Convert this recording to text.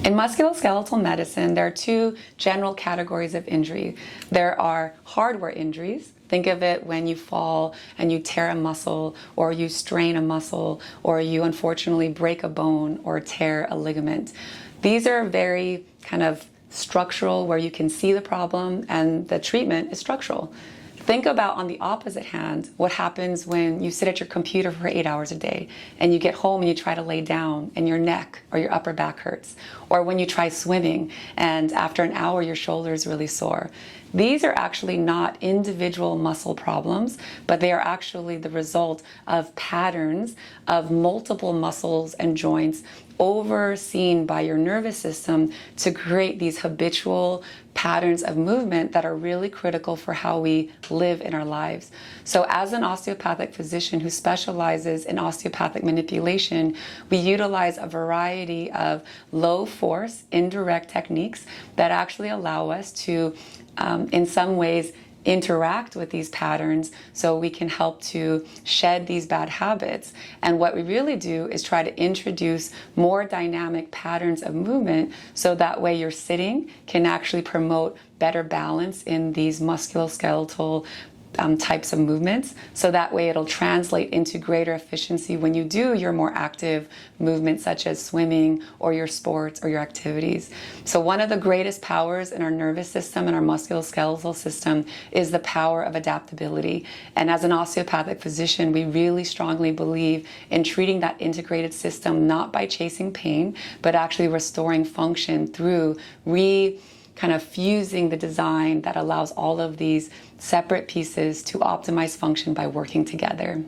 In musculoskeletal medicine, there are two general categories of injury. There are hardware injuries. Think of it when you fall and you tear a muscle, or you strain a muscle, or you unfortunately break a bone or tear a ligament. These are very kind of structural, where you can see the problem and the treatment is structural. Think about, on the opposite hand, what happens when you sit at your computer for 8 hours a day and you get home and you try to lay down and your neck or your upper back hurts. Or when you try swimming and after an hour your shoulder is really sore. These are actually not individual muscle problems, but they are actually the result of patterns of multiple muscles and joints overseen by your nervous system to create these habitual patterns of movement that are really critical for how we live in our lives. So as an osteopathic physician who specializes in osteopathic manipulation, we utilize a variety of low force, indirect techniques that actually allow us to, in some ways, interact with these patterns so we can help to shed these bad habits. And what we really do is try to introduce more dynamic patterns of movement so that way your sitting can actually promote better balance in these musculoskeletal types of movements, so that way it'll translate into greater efficiency when you do your more active movements such as swimming or your sports or your activities. So one of the greatest powers in our nervous system and our musculoskeletal system is the power of adaptability. And as an osteopathic physician, we really strongly believe in treating that integrated system, not by chasing pain, but actually restoring function through kind of fusing the design that allows all of these separate pieces to optimize function by working together.